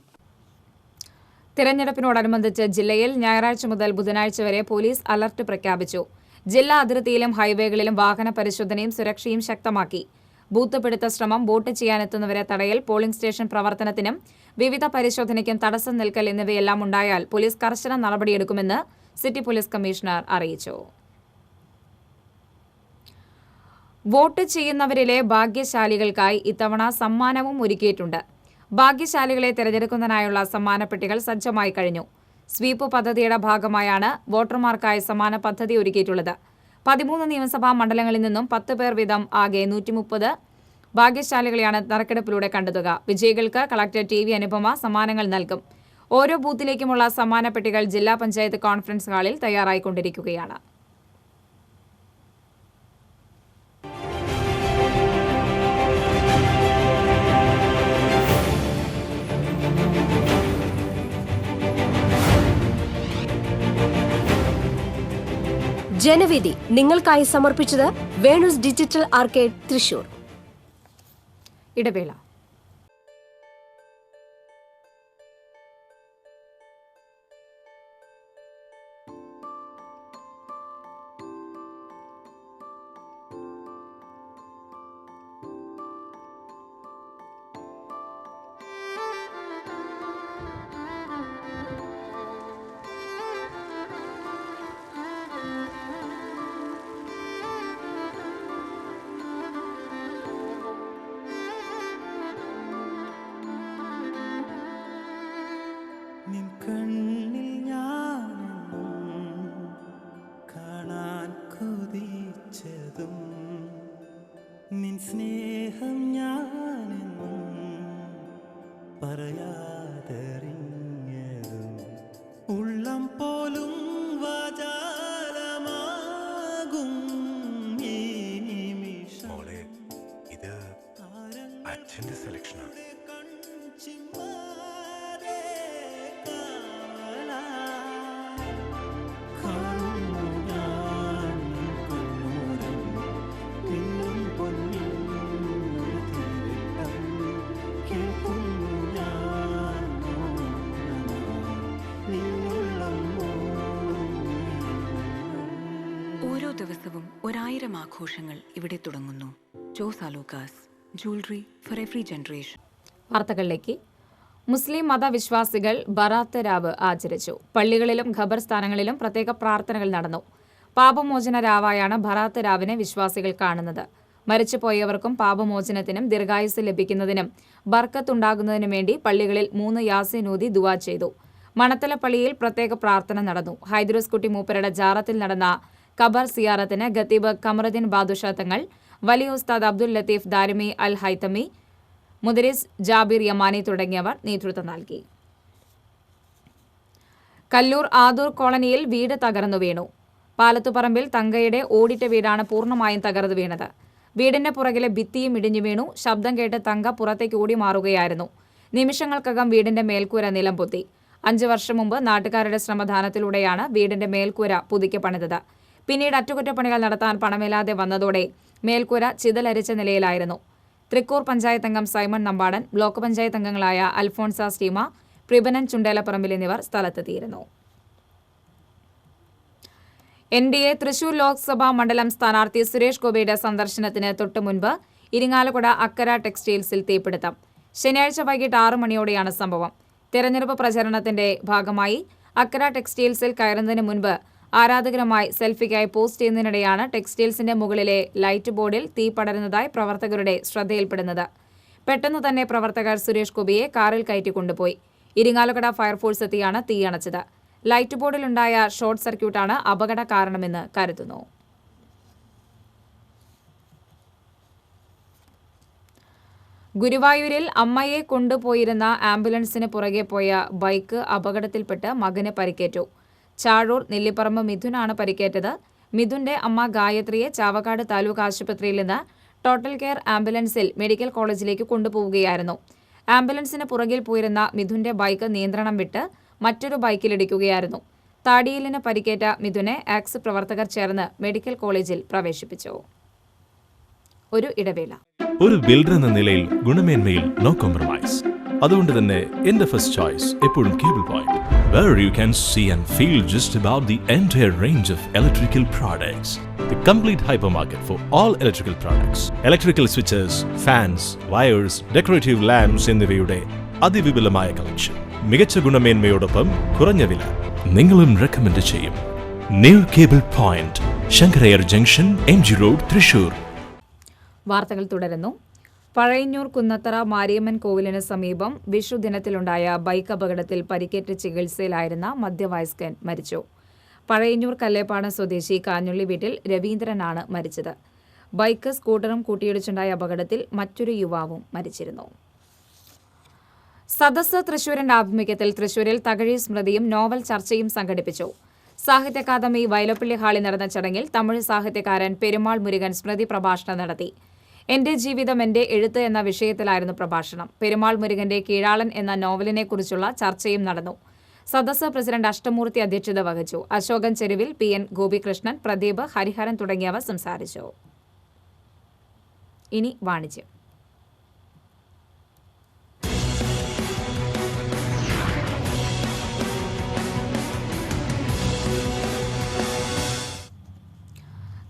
തിരഞ്ഞെടുപ്പിനോടനുബന്ധിച്ച് ജില്ലയിൽ ഞായറാഴ്ച മുതൽ ബുധനാഴ്ച വരെ പോലീസ് അലർട്ട് പ്രഖ്യാപിച്ചു. ജില്ലാ അതിർത്തിയിലും ഹൈവേകളിലും വാഹന പരിശോധനയും സുരക്ഷയും ശക്തമാക്കി. ബൂത്ത് പിടുത്ത ശ്രമം, വോട്ട് ചെയ്യാനെത്തുന്നവരെ തടയൽ, പോളിംഗ് സ്റ്റേഷൻ പ്രവർത്തനത്തിനും വിവിധ പരിശോധനയ്ക്കും തടസ്സം നിൽക്കൽ എന്നിവയെല്ലാം ഉണ്ടായാൽ പോലീസ് കർശന നടപടിയെടുക്കുമെന്ന് സിറ്റി പോലീസ് കമ്മീഷണർ അറിയിച്ചു. വോട്ട് ചെയ്യുന്നവരിലെ ഭാഗ്യശാലികൾക്കായി ഇത്തവണ സമ്മാനവും ഒരുക്കിയിട്ടുണ്ട്. ഭാഗ്യശാലികളെ തിരഞ്ഞെടുക്കുന്നതിനായുള്ള സമ്മാനപ്പെട്ടികൾ സജ്ജമായി കഴിഞ്ഞു. സ്വീപ്പ് പദ്ധതിയുടെ ഭാഗമായാണ് വോട്ടർമാർക്കായി സമ്മാന പദ്ധതി ഒരുക്കിയിട്ടുള്ളത്. 13 നിയമസഭാ മണ്ഡലങ്ങളിൽ നിന്നും 10 പേർ വീതം ആകെ 130 ഭാഗ്യശാലികളെയാണ് നറുക്കെടുപ്പിലൂടെ കണ്ടെത്തുക. വിജയികൾക്ക് കളക്ടർ TV അനുപമ സമ്മാനങ്ങൾ നൽകും. ഓരോ ബൂത്തിലേക്കുമുള്ള സമ്മാനപ്പെട്ടികൾ ജില്ലാ പഞ്ചായത്ത് കോൺഫറൻസ് ഹാളിൽ തയ്യാറായിക്കൊണ്ടിരിക്കുകയാണ്. ജനവിധി നിങ്ങൾക്കായി സമർപ്പിച്ചത് വേണൂസ് ഡിജിറ്റൽ ആർക്കേഡ്, തൃശൂർ. ഇടവേള. സ്നേഹം ഞാനെന്നും പറയാതറിഞ്ഞതും ഉള്ളം പോലും വാചാലമാകും ഈ നിമിഷം. ഇത് അച്ഛന്റെ സെലക്ഷനാണ്. ഓരോ ദിവസവും 1000 ആഘോഷങ്ങൾ ഇവിടെ തുടങ്ങുന്നു. Jose Alukkas, jewellery for every generation. വാർത്തകളിലേക്ക്. മുസ്ലിം മതവിശ്വാസികൾ ബറാത്ത് രാവ് ആചരിച്ചു. പള്ളികളിലും ഖബർസ്ഥാനങ്ങളിലും പ്രത്യേക പ്രാർത്ഥനകൾ നടന്നു. പാപമോചന രാവായാണ് ബറാത്ത് രാവിനെ വിശ്വാസികൾ കാണുന്നത്. മരിച്ചുപോയവർക്കും പാപമോചനത്തിനും ദീർഘായുസ് ലഭിക്കുന്നതിനും ബർക്കത്തുണ്ടാകുന്നതിനും വേണ്ടി പള്ളികളിൽ 3 യാസീൻ ഓതി ദുആ ചെയ്തു. മണത്തല പള്ളിയിൽ പ്രത്യേക പ്രാർത്ഥന നടന്നു. ഹൈദ്രൂസ് കുട്ടി മൂപ്പരുടെ ജാറത്തിൽ നടന്ന ഖബർ സിയാറത്തിന് ഖത്തീബ് ഖമറുദ്ദീൻ ബാദുഷാ തങ്ങൾ, വലിയ ഉസ്താദ് അബ്ദുൽ ലത്തീഫ് ദാരിമി അൽ ഹൈതമി, മുദരിസ് ജാബിർ യമാനി തുടങ്ങിയവർ നേതൃത്വം നൽകി. കല്ലൂർ ആദൂർ കോളനിയിൽ വീട് തകർന്നു വീണു. പാലത്തുപറമ്പിൽ തങ്കയുടെ ഓടിട്ട വീടാണ് പൂർണ്ണമായും തകർന്നു വീണത്. വീടിന്റെ പുറകിലെ ഭിത്തിയും ഇടിഞ്ഞു വീണു. ശബ്ദം കേട്ട് തങ്ക പുറത്തേക്ക് ഓടി മാറുകയായിരുന്നു. നിമിഷങ്ങൾക്കകം വീടിന്റെ മേൽക്കൂര നിലം പൊത്തി. 5 വർഷം മുമ്പ് നാട്ടുകാരുടെ ശ്രമദാനത്തിലൂടെയാണ് വീടിന്റെ മേൽക്കൂര പുതുക്കി പണിതത്. പിന്നീട് അറ്റകുറ്റപ്പണികൾ നടത്താൻ പണമില്ലാതെ വന്നതോടെ മേൽക്കൂര ചിതലരിച്ച നിലയിലായിരുന്നു. തൃക്കൂർ പഞ്ചായത്ത് അംഗം സൈമൺ നമ്പാടൻ, ബ്ലോക്ക് പഞ്ചായത്ത് അംഗങ്ങളായ അൽഫോൺസ സ്റ്റീമ, പ്രിബനൻ ചുണ്ടേലപ്പറമ്പിൽ എന്നിവർ സ്ഥലത്തെത്തിയിരുന്നു. NDA തൃശൂർ ലോക്സഭാ മണ്ഡലം സ്ഥാനാർത്ഥി സുരേഷ് ഗോപിയുടെ സന്ദർശനത്തിന് തൊട്ടുമുൻപ് ഇരിങ്ങാലക്കുട അക്കര ടെക്സ്റ്റൈൽസിൽ തീപിടുത്തം. ശനിയാഴ്ച വൈകിട്ട് 6 മണിയോടെയാണ് സംഭവം. തെരഞ്ഞെടുപ്പ് പ്രചരണത്തിന്റെ ഭാഗമായി അക്കര ടെക്സ്റ്റൈൽസിൽ കയറുന്നതിന് മുൻപ് ആരാധകരുമായി സെൽഫിക്കായി പോസ്റ്റ് ചെയ്യുന്നതിനിടെയാണ് ടെക്സ്റ്റൈൽസിന്റെ മുകളിലെ ലൈറ്റ് ബോർഡിൽ തീ പടരുന്നതായി പ്രവർത്തകരുടെ ശ്രദ്ധയിൽപ്പെടുന്നത്. പെട്ടെന്ന് തന്നെ പ്രവർത്തകർ സുരേഷ് ഗോപിയെ കാറിൽ കയറ്റിക്കൊണ്ടുപോയി. ഇരിങ്ങാലക്കുട ഫയർഫോഴ്സ് എത്തിയാണ് തീയണച്ചത്. ലൈറ്റ് ബോർഡിലുണ്ടായ ഷോർട്ട് സർക്യൂട്ടാണ് അപകട കാരണമെന്ന് കരുതുന്നു. ഗുരുവായൂരിൽ അമ്മയെ കൊണ്ടുപോയിരുന്ന ആംബുലൻസിന് പുറകെ പോയ ബൈക്ക് അപകടത്തിൽപ്പെട്ട് മകന് പരിക്കേറ്റു. ചാഴൂർ നെല്ലിപ്പറമ്പ് മിഥുനാണ് പരിക്കേറ്റത്. മിഥുന്റെ അമ്മ ഗായത്രിയെ ചാവക്കാട് താലൂക്ക് ആശുപത്രിയിൽ നിന്ന് ടോട്ടൽ കെയർ ആംബുലൻസിൽ മെഡിക്കൽ കോളേജിലേക്ക് കൊണ്ടുപോവുകയായിരുന്നു. ആംബുലൻസിന് പുറകിൽ പോയിരുന്ന മിഥുന്റെ ബൈക്ക് നിയന്ത്രണം വിട്ട് മറ്റൊരു ബൈക്കിലിടിക്കുകയായിരുന്നു. താടിയിലിന് പരിക്കേറ്റ മിഥുനെ ആക്സ് പ്രവർത്തകർ ചേർന്ന് മെഡിക്കൽ കോളേജിൽ പ്രവേശിപ്പിച്ചു. ഒരു ഇടവേള. ഒരു ബിൽഡർ എന്ന നിലയിൽ ഗുണമേന്മയിൽ നോ കോംപ്രമൈസ്. അതുകൊണ്ട് തന്നെ എന്റെ ഫസ്റ്റ് ചോയ്സ് എപ്പോഴും cable point, where you can see and feel just about the entire range of electrical products. The complete hypermarket for all electrical products. Electrical switches, fans, wires, decorative lamps എന്നിവയുടെ അതിവിപുലമായ കളക്ഷൻ. മികച്ച ഗുണമേന്മയോടൊപ്പം കുറഞ്ഞ വില. നിങ്ങളും റെക്കമെൻഡ് ചെയ്യും. New cable point, Sankara Iyer junction, MG road, Thrissur. വാർത്തകൾ തുടരുന്നു. പഴയന്നൂർ കുന്നത്തറ മാരിയമ്മൻ കോവിലിന് സമീപം വിഷു ദിനത്തിലുണ്ടായ ബൈക്ക് അപകടത്തിൽ പരിക്കേറ്റ് ചികിത്സയിലായിരുന്ന മധ്യവയസ്കൻ മരിച്ചു. പഴയന്നൂർ കല്ലേപ്പാടം സ്വദേശി കാഞ്ഞുള്ളി വീട്ടിൽ രവീന്ദ്രനാണ് മരിച്ചത്. ബൈക്ക് സ്കൂട്ടറും കൂട്ടിയിടിച്ചുണ്ടായ അപകടത്തിൽ മറ്റൊരു യുവാവും മരിച്ചിരുന്നു. സദസ്സ് തൃശൂരിന്റെ ആഭിമുഖ്യത്തിൽ തൃശൂരിൽ തകഴി സ്മൃതിയും നോവൽ ചർച്ചയും സംഘടിപ്പിച്ചു. സാഹിത്യ അക്കാദമി വയലപ്പള്ളി ഹാളിൽ നടന്ന ചടങ്ങിൽ തമിഴ് സാഹിത്യകാരൻ പെരുമാൾ മുരുകൻ സ്മൃതി പ്രഭാഷണം നടത്തി. എന്റെ ജീവിതം എന്റെ എഴുത്ത് എന്ന വിഷയത്തിലായിരുന്നു പ്രഭാഷണം. പെരുമാൾ മുരുകന്റെ കീഴാളൻ എന്ന നോവലിനെക്കുറിച്ചുള്ള ചർച്ചയും നടന്നു. സദസ്സ് പ്രസിഡന്റ് അഷ്ടമൂർത്തി അധ്യക്ഷത വഹിച്ചു. അശോകൻ ചെരുവിൽ, PN ഗോപികൃഷ്ണൻ, പ്രദീപ്, ഹരിഹരൻ തുടങ്ങിയവർ സംസാരിച്ചു. ഇനി വാണിജ്യം.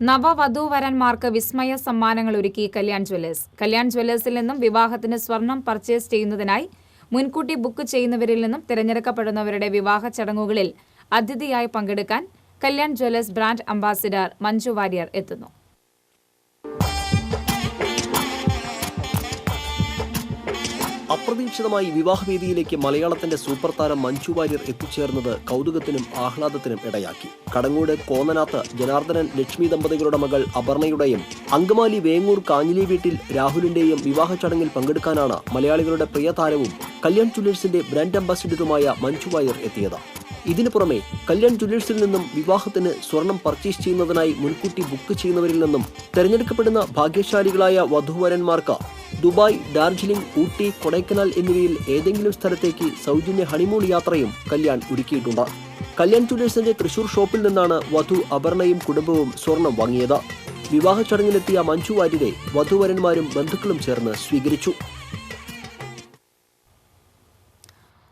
നവവധൂവരന്മാർക്ക് വിസ്മയ സമ്മാനങ്ങൾ ഒരുക്കി കല്യാൺ ജ്വല്ലേഴ്സ്. കല്യാൺ ജ്വല്ലേഴ്സിൽ നിന്നും വിവാഹത്തിന് സ്വർണം പർച്ചേസ് ചെയ്യുന്നതിനായി മുൻകൂട്ടി ബുക്ക് ചെയ്യുന്നവരിൽ നിന്നും തിരഞ്ഞെടുക്കപ്പെടുന്നവരുടെ വിവാഹ ചടങ്ങുകളിൽ അതിഥിയായി പങ്കെടുക്കാൻ Kalyan Jewellers brand ambassador Manju Warrier എത്തുന്നു. അപ്രതീക്ഷിതമായി വിവാഹവേദിയിലേക്ക് മലയാളത്തിന്റെ സൂപ്പർ താരം മഞ്ജു വാര്യർ എത്തിച്ചേർന്നത് കൗതുകത്തിനും ആഹ്ലാദത്തിനും ഇടയാക്കി. കടങ്ങോട് കോന്നനാത്ത് ജനാർദ്ദനൻ ലക്ഷ്മി ദമ്പതികളുടെ മകൾ അപർണയുടെയും അങ്കമാലി വേങ്ങൂർ കാഞ്ഞിലി വീട്ടിൽ രാഹുലിന്റെയും വിവാഹ ചടങ്ങിൽ പങ്കെടുക്കാനാണ് മലയാളികളുടെ പ്രിയ താരവും കല്യാൺ ജ്വല്ലേഴ്സിന്റെ ബ്രാൻഡ് അംബാസിഡറുമായ മഞ്ജു വാര്യർ എത്തിയത്. ഇതിനു പുറമെ കല്യാൺ ജ്വല്ലേഴ്സിൽ നിന്നും വിവാഹത്തിന് സ്വർണം പർച്ചേസ് ചെയ്യുന്നതിനായി മുൻകൂട്ടി ബുക്ക് ചെയ്യുന്നവരിൽ നിന്നും തെരഞ്ഞെടുക്കപ്പെടുന്ന ഭാഗ്യശാലികളായ വധൂവരന്മാർക്ക് ദുബായ്, ഡാർജിലിംഗ്, ഊട്ടി, കൊടൈക്കനാൽ എന്നിവയിൽ ഏതെങ്കിലും സ്ഥലത്തേക്ക് സൗജന്യ ഹണിമൂൺ യാത്രയും കല്യാൺ ഒരുക്കിയിട്ടുണ്ട്. കല്യാൺ ജ്വല്ലേഴ്സിന്റെ തൃശൂർ ഷോപ്പിൽ നിന്നാണ് വധു അപർണയും കുടുംബവും സ്വർണം വാങ്ങിയത്. വിവാഹ ചടങ്ങിലെത്തിയ മഞ്ജു വാര്യരെ വധൂവരന്മാരും ബന്ധുക്കളും ചേർന്ന് സ്വീകരിച്ചു.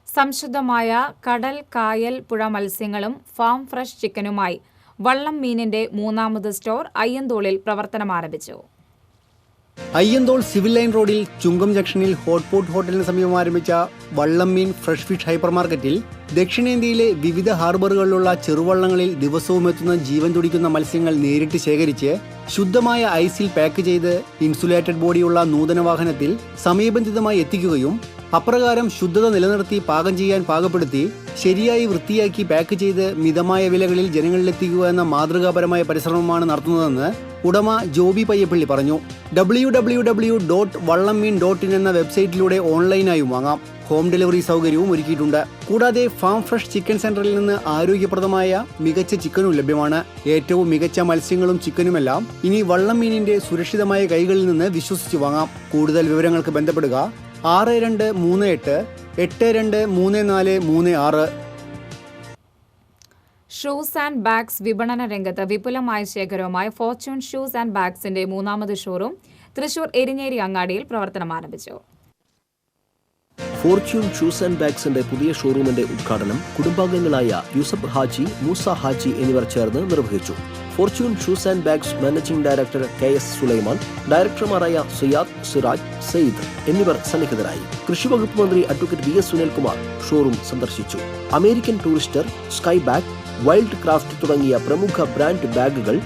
സംശുദ്ധമായ കടൽ, കായൽ, പുഴ മത്സ്യങ്ങളും ഫാം ഫ്രഷ് ചിക്കനുമായി വള്ളം മീനിന്റെ മൂന്നാമത് സ്റ്റോർ അയ്യന്തോളിൽ പ്രവർത്തനം ആരംഭിച്ചു. അയ്യന്തോൾ സിവിൽ ലൈൻ റോഡിൽ ചുങ്കം ജംഗ്ഷനിൽ ഹോട്ട്പോട്ട് ഹോട്ടലിന് സമീപം ആരംഭിച്ച വള്ളം മീൻ ഫ്രഷ് ഫിഷ് ഹൈപ്പർ മാർക്കറ്റിൽ ദക്ഷിണേന്ത്യയിലെ വിവിധ ഹാർബറുകളിലുള്ള ചെറുവള്ളങ്ങളിൽ ദിവസവും എത്തുന്ന ജീവൻ തുടിക്കുന്ന മത്സ്യങ്ങൾ നേരിട്ട് ശേഖരിച്ച് ശുദ്ധമായ ഐസിൽ പാക്ക് ചെയ്ത് ഇൻസുലേറ്റഡ് ബോഡിയുള്ള നൂതന വാഹനത്തിൽ സമയബന്ധിതമായി എത്തിക്കുകയും അപ്രകാരം ശുദ്ധത നിലനിർത്തി പാകം ചെയ്യാൻ പാകപ്പെടുത്തി ശരിയായി വൃത്തിയാക്കി പാക്ക് ചെയ്ത് മിതമായ വിലകളിൽ ജനങ്ങളിലെത്തിക്കുക എന്ന മാതൃകാപരമായ പരിശ്രമമാണ് നടത്തുന്നതെന്ന് ഉടമ ജോബി പയ്യപ്പള്ളി പറഞ്ഞു. www.wallammean.in എന്ന വെബ്സൈറ്റിലൂടെ ഓൺലൈനായും വാങ്ങാം. ഹോം ഡെലിവറി സൗകര്യവും ഒരുക്കിയിട്ടുണ്ട്. കൂടാതെ ഫാം ഫ്രഷ് ചിക്കൻ സെന്ററിൽ നിന്ന് ആരോഗ്യപ്രദമായ മികച്ച ചിക്കനും ലഭ്യമാണ്. ഏറ്റവും മികച്ച മത്സ്യങ്ങളും ചിക്കനുമെല്ലാം ഇനി വള്ളം മീനിന്റെ സുരക്ഷിതമായ കൈകളിൽ നിന്ന് വിശ്വസിച്ച് വാങ്ങാം. കൂടുതൽ വിവരങ്ങൾക്ക് ബന്ധപ്പെടുക 6238823436. ഷൂസ് ആൻഡ് ബാഗ്സ് വിപണന രംഗത്ത് വിപുലമായ ശേഖരവുമായി ഫോർച്യൂൺ ഷൂസ് ആൻഡ് ബാഗ്സിന്റെ മൂന്നാമത് ഷോറൂം തൃശൂർ എരിഞ്ഞേരി അങ്ങാടിയിൽ പ്രവർത്തനം ആരംഭിച്ചു. ഫോർച്യൂൺ ഷൂസ് ആൻഡ് ബാഗ്സിന്റെ പുതിയ ഷോറൂമിന്റെ ഉദ്ഘാടനം കുടുംബാംഗങ്ങളായ യൂസഫ് ഹാജി, മൂസ ഹാജി എന്നിവർ ചേർന്ന് നിർവഹിച്ചു. Fortune shoes and bags managing director KS Sulaiman, ഡയറക്ടർമാരായ സിയാദ്, സിറാജ്, സെയ്ദ് എന്നിവർ സന്നിഹിതരായി. കൃഷിവകുപ്പ് മന്ത്രി അഡ്വക്കേറ്റ് VS സുനിൽകുമാർ ഷോറൂം സന്ദർശിച്ചു. American Tourister, Sky Bag, Wildcraft തുടങ്ങിയ പ്രമുഖ ബ്രാൻഡ് ബാഗുകൾ,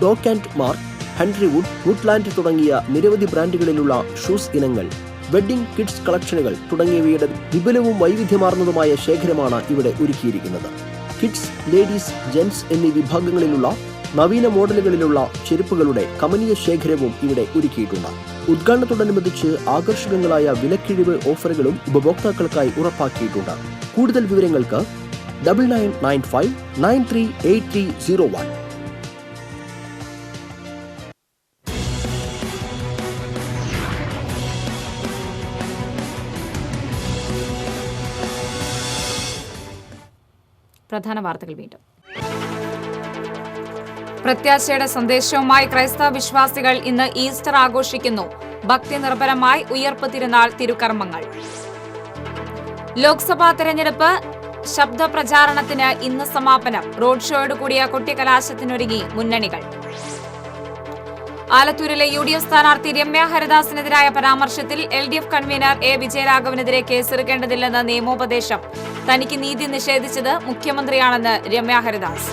Doc and Mark, Henry Wood, Woodland തുടങ്ങിയ നിരവധി ബ്രാൻഡുകളിലുള്ള ഷൂസ് ഇനങ്ങൾ, വെഡ്ഡിംഗ് കിഡ്സ് കളക്ഷനുകൾ തുടങ്ങിയവയുടെ വിപുലവും വൈവിധ്യമാർന്നതുമായ ശേഖരമാണ് ഇവിടെ ഒരുക്കിയിരിക്കുന്നത്. കിഡ്സ്, ലേഡീസ്, ജെന്റ്സ് എന്നീ വിഭാഗങ്ങളിലുള്ള നവീന മോഡലുകളിലുള്ള ചെരുപ്പുകളുടെ കമനീയ ശേഖരവും ഇവിടെ ഒരുക്കിയിട്ടുണ്ട്. ഉദ്ഘാടനത്തോടനുബന്ധിച്ച് ആകർഷകങ്ങളായ വിലക്കിഴിവ് ഓഫറുകളും ഉപഭോക്താക്കൾക്കായി ഉറപ്പാക്കിയിട്ടുണ്ട്. കൂടുതൽ വിവരങ്ങൾക്ക് 9995 938301. പ്രധാന വാർത്തകൾ വീണ്ടും. പ്രത്യാശയുടെ സന്ദേശവുമായി ക്രൈസ്തവ വിശ്വാസികൾ ഇന്ന് ഈസ്റ്റർ ആഘോഷിക്കുന്നു. ഭക്തി നിർഭരമായി ഉയർപ്പ് തിരുനാൾ തിരുക്കർമ്മങ്ങൾ. ലോക്സഭാ തെരഞ്ഞെടുപ്പ് ശബ്ദ പ്രചാരണത്തിന് ഇന്ന് സമാപനം. റോഡ് ഷോയോട് കൂടിയ കൊട്ടിക്കലാശത്തിനൊരുങ്ങി മുന്നണികൾ. ആലത്തൂരിലെ UDF സ്ഥാനാർത്ഥി രമ്യ ഹരിദാസിനെതിരായ പരാമർശത്തിൽ LDF കൺവീനർ A വിജയരാഘവനെതിരെ കേസെടുക്കേണ്ടതില്ലെന്ന് നിയമോപദേശം. തനിക്ക് നീതി നിഷേധിച്ചത് മുഖ്യമന്ത്രിയാണെന്ന് രമ്യ ഹരിദാസ്.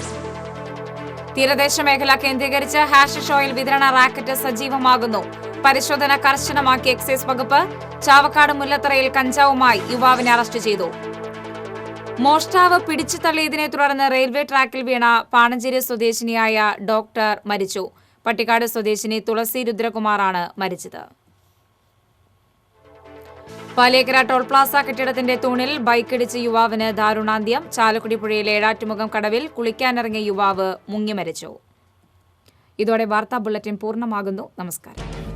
തീരദേശ മേഖല കേന്ദ്രീകരിച്ച് ഹാഷിഷ് ഓയിൽ വിതരണ റാക്കറ്റ് സജീവമാകുന്നു. പരിശോധന കർശനമാക്കി എക്സൈസ് വകുപ്പ്. ചാവക്കാട് മുല്ലത്തറയിൽ കഞ്ചാവുമായി യുവാവിനെ അറസ്റ്റ് ചെയ്തു. മോഷ്ടാവ് പിടിച്ചു തള്ളിയതിനെ തുടർന്ന് റെയിൽവേ ട്രാക്കിൽ വീണ പാണഞ്ചേരി സ്വദേശിനിയായ ഡോക്ടർ മരിച്ചു. പട്ടിക്കാട് സ്വദേശിനി തുളസി രുദ്രകുമാറാണ് മരിച്ചത്. പാലേക്കര ടോൾ പ്ലാസ കെട്ടിടത്തിന്റെ തൂണിൽ ബൈക്കിടിച്ച് യുവാവിന് ദാരുണാന്ത്യം. ചാലക്കുടി പുഴയിലെ ഏഴാറ്റുമുഖം കടവിൽ കുളിക്കാനിറങ്ങിയ യുവാവ് മുങ്ങി മരിച്ചു. ഇതോടെ വാർത്താ ബുള്ളറ്റിൻ പൂർണ്ണമാകുന്നു. നമസ്കാരം.